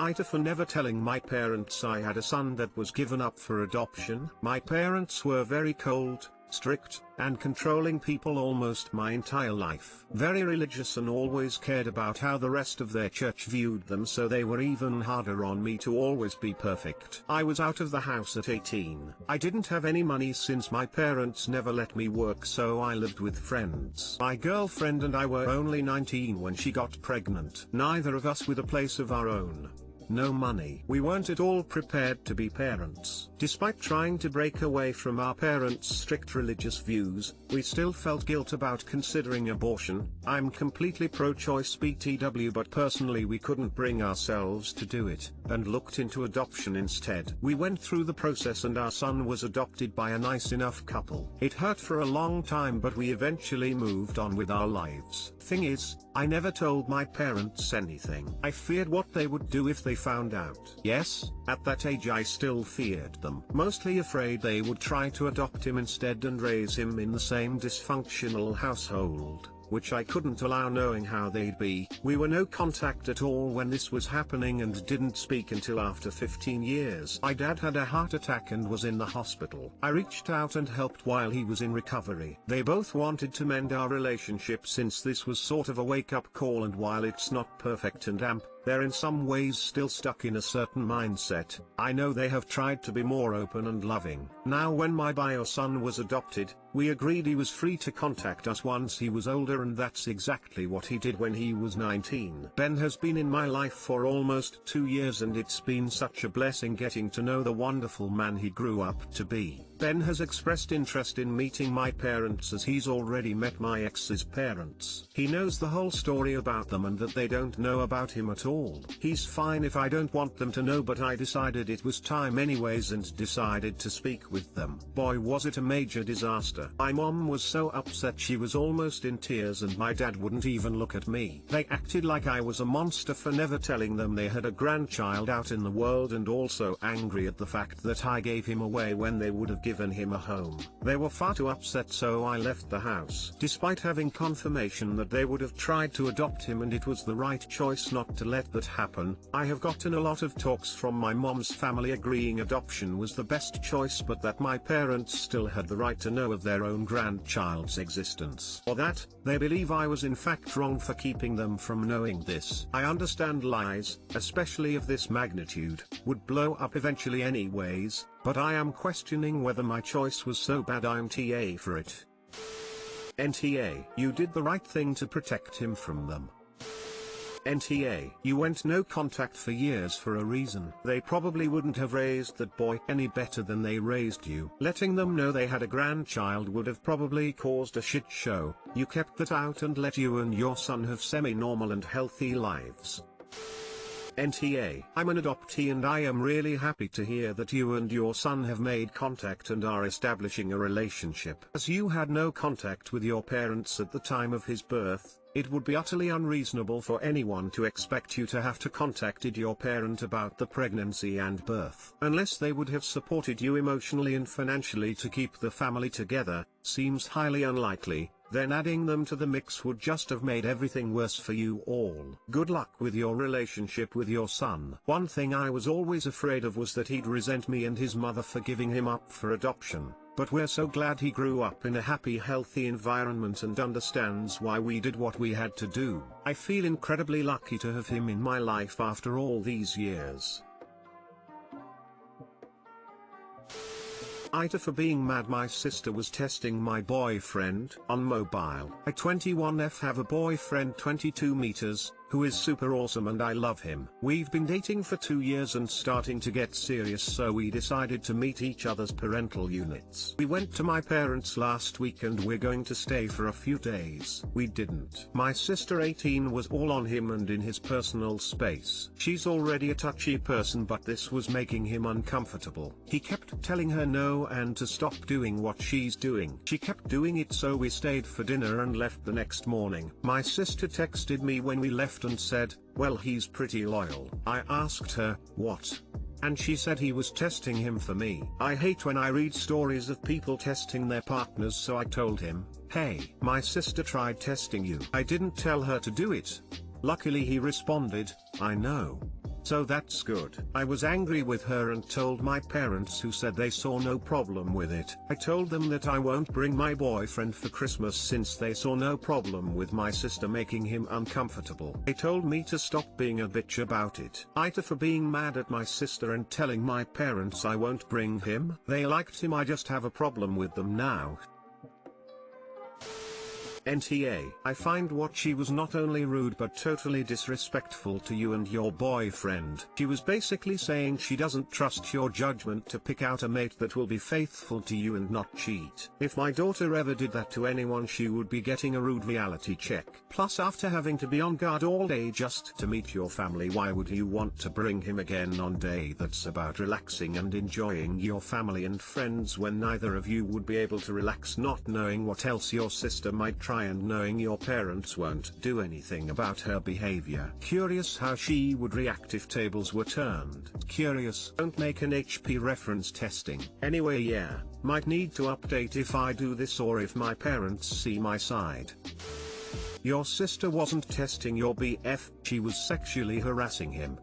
AITA for never telling my parents I had a son that was given up for adoption. My parents were very cold, strict, and controlling people almost my entire life. Very religious and always cared about how the rest of their church viewed them, so they were even harder on me to always be perfect. I was out of the house at 18. I didn't have any money since my parents never let me work, so I lived with friends. My girlfriend and I were only 19 when she got pregnant. Neither of us with a place of our own. No money. We weren't at all prepared to be parents. Despite trying to break away from our parents' strict religious views, we still felt guilt about considering abortion. I'm completely pro-choice BTW, but personally we couldn't bring ourselves to do it, and looked into adoption instead. We went through the process and our son was adopted by a nice enough couple. It hurt for a long time, but we eventually moved on with our lives. Thing is, I never told my parents anything. I feared what they would do if they found out. Yes, at that age I still feared them. Mostly afraid they would try to adopt him instead and raise him in the same dysfunctional household, which I couldn't allow, knowing how they'd be. We were no contact at all when this was happening and didn't speak until after 15 years. My dad had a heart attack and was in the hospital. I reached out and helped while he was in recovery. They both wanted to mend our relationship since this was sort of a wake-up call, and while it's not perfect and they're in some ways still stuck in a certain mindset, I know they have tried to be more open and loving. Now when my bio son was adopted, we agreed he was free to contact us once he was older, and that's exactly what he did when he was 19. Ben has been in my life for almost 2 years, and it's been such a blessing getting to know the wonderful man he grew up to be. Ben has expressed interest in meeting my parents as he's already met my ex's parents. He knows the whole story about them and that they don't know about him at all. He's fine if I don't want them to know, but I decided it was time anyways and decided to speak with them. Boy, was it a major disaster. My mom was so upset she was almost in tears, and my dad wouldn't even look at me. They acted like I was a monster for never telling them they had a grandchild out in the world, and also angry at the fact that I gave him away when they would have given him a home. They were far too upset, so I left the house. Despite having confirmation that they would have tried to adopt him and it was the right choice not to let that happen, I have gotten a lot of talks from my mom's family agreeing adoption was the best choice, but that my parents still had the right to know of their own grandchild's existence. Or that, they believe I was in fact wrong for keeping them from knowing this. I understand lies, especially of this magnitude, would blow up eventually anyways, but I am questioning whether my choice was so bad I'm TA for it. NTA, you did the right thing to protect him from them. NTA, you went no contact for years for a reason. They probably wouldn't have raised that boy any better than they raised you. Letting them know they had a grandchild would have probably caused a shit show. You kept that out and let you and your son have semi-normal and healthy lives. NTA, I'm an adoptee and I am really happy to hear that you and your son have made contact and are establishing a relationship. As you had no contact with your parents at the time of his birth, it would be utterly unreasonable for anyone to expect you to have to contacted your parent about the pregnancy and birth. Unless they would have supported you emotionally and financially to keep the family together, seems highly unlikely. Then adding them to the mix would just have made everything worse for you all. Good luck with your relationship with your son. One thing I was always afraid of was that he'd resent me and his mother for giving him up for adoption. But we're so glad he grew up in a happy, healthy environment and understands why we did what we had to do. I feel incredibly lucky to have him in my life after all these years. AITA for being mad. My sister was testing my boyfriend on mobile. I 21F have a boyfriend 22 meters, who is super awesome and I love him. We've been dating for 2 years and starting to get serious, so we decided to meet each other's parental units. We went to my parents last week and we're going to stay for a few days. We didn't. My sister 18 was all on him and in his personal space. She's already a touchy person, but this was making him uncomfortable. He kept telling her no and to stop doing what she's doing. She kept doing it, so we stayed for dinner and left the next morning. My sister texted me when we left and said, "Well, he's pretty loyal." I asked her, "What?" And she said he was testing him for me. I hate when I read stories of people testing their partners, so I told him, "Hey, my sister tried testing you." I didn't tell her to do it. Luckily he responded, "I know. so that's good. I was angry with her and told my parents, who said they saw no problem with it. I told them that I won't bring my boyfriend for Christmas since they saw no problem with my sister making him uncomfortable. They told me to stop being a bitch about it. AITA for being mad at my sister and telling my parents I won't bring him. They liked him, I just have a problem with them now. NTA. I find what she was not only rude but totally disrespectful to you and your boyfriend. She was basically saying she doesn't trust your judgment to pick out a mate that will be faithful to you and not cheat. If my daughter ever did that to anyone, she would be getting a rude reality check. Plus, after having to be on guard all day just to meet your family, why would you want to bring him again on day that's about relaxing and enjoying your family and friends when neither of you would be able to relax, not knowing what else your sister might try and knowing your parents won't do anything about her behavior? Curious how she would react if tables were turned. Curious. Don't make an HP reference testing. Anyway, yeah, might need to update if I do this or if my parents see my side. Your sister wasn't testing your BF, she was sexually harassing him.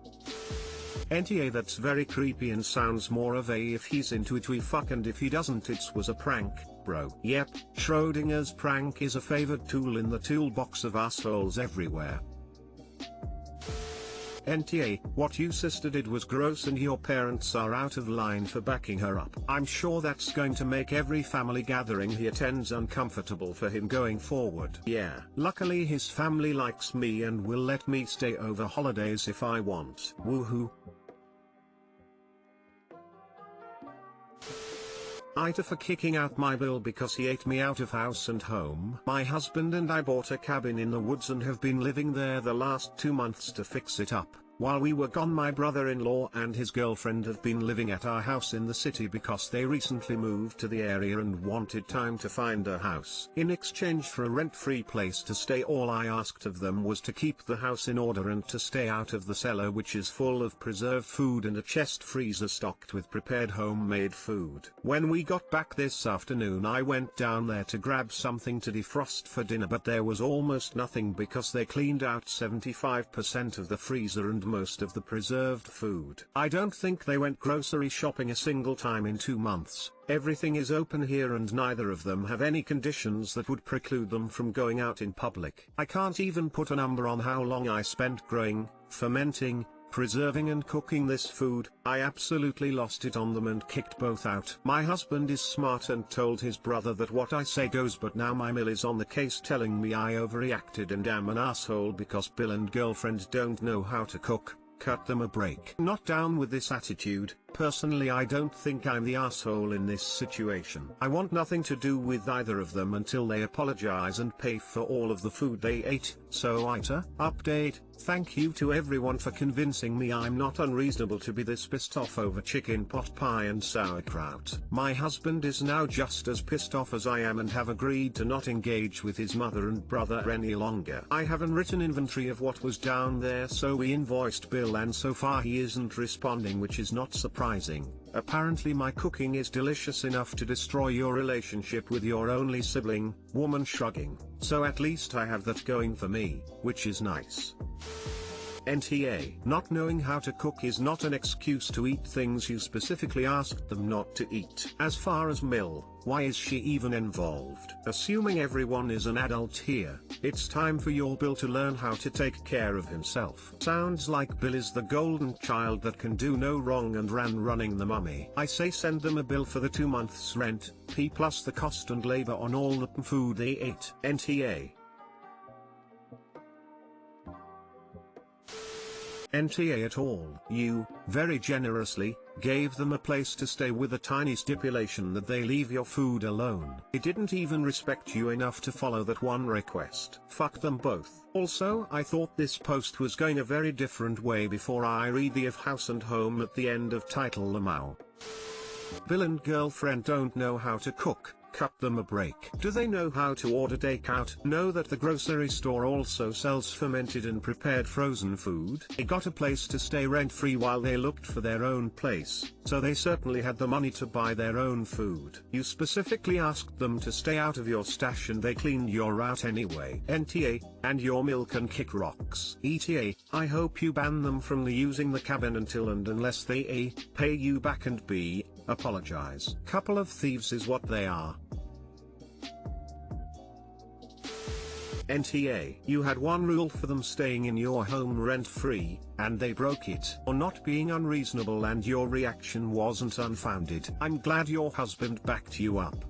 NTA. That's very creepy and sounds more of a if he's into it we fuck and if he doesn't it was a prank, bro. Yep, Schrodinger's prank is a favored tool in the toolbox of assholes everywhere. NTA. What your sister did was gross and your parents are out of line for backing her up. I'm sure that's going to make every family gathering he attends uncomfortable for him going forward. Yeah. Luckily his family likes me and will let me stay over holidays if I want. Woohoo. AITA for kicking out my bill because he ate me out of house and home. My husband and I bought a cabin in the woods and have been living there the last 2 months to fix it up. While we were gone, my brother-in-law and his girlfriend have been living at our house in the city because they recently moved to the area and wanted time to find a house. In exchange for a rent-free place to stay, all I asked of them was to keep the house in order and to stay out of the cellar, which is full of preserved food, and a chest freezer stocked with prepared homemade food. When we got back this afternoon, I went down there to grab something to defrost for dinner, but there was almost nothing because they cleaned out 75% of the freezer and most of the preserved food. I don't think they went grocery shopping a single time in 2 months. Everything is open here and neither of them have any conditions that would preclude them from going out in public. I can't even put a number on how long I spent growing, fermenting, preserving and cooking this food. I absolutely lost it on them and kicked both out. My husband is smart and told his brother that what I say goes, but now my mill is on the case telling me I overreacted and am an asshole because Bill and girlfriend don't know how to cook. Cut them a break. Not down with this attitude. Personally, I don't think I'm the asshole in this situation. I want nothing to do with either of them until they apologize and pay for all of the food they ate. So AITA, update, thank you to everyone for convincing me I'm not unreasonable to be this pissed off over chicken pot pie and sauerkraut. My husband is now just as pissed off as I am and have agreed to not engage with his mother and brother any longer. I have an written inventory of what was down there, so we invoiced Bill and so far he isn't responding, which is not surprising. Apparently my cooking is delicious enough to destroy your relationship with your only sibling. Woman shrugging. So at least I have that going for me, which is nice. NTA. Not knowing how to cook is not an excuse to eat things you specifically asked them not to eat. As far as Mill, why is she even involved? Assuming everyone is an adult here, it's time for your Bill to learn how to take care of himself. Sounds like Bill is the golden child that can do no wrong and ran running the mummy. I say send them a bill for the 2 months rent, P plus the cost and labor on all the food they ate. NTA. NTA at all. You, very generously, gave them a place to stay with a tiny stipulation that they leave your food alone. They didn't even respect you enough to follow that one request. Fuck them both. Also, I thought this post was going a very different way before I read the of house and home at the end of title Lamau. Bill and girlfriend don't know how to cook. Cut them a break. Do they know how to order takeout? Know that the grocery store also sells fermented and prepared frozen food? They got a place to stay rent-free while they looked for their own place, so they certainly had the money to buy their own food. You specifically asked them to stay out of your stash and they cleaned your route anyway. NTA, and your milk and kick rocks. ETA, I hope you ban them from using the cabin until and unless they A, pay you back and B, apologize. Couple of thieves is what they are. NTA, you had one rule for them: staying in your home rent-free, and they broke it. Or not being unreasonable and your reaction wasn't unfounded. I'm glad your husband backed you up.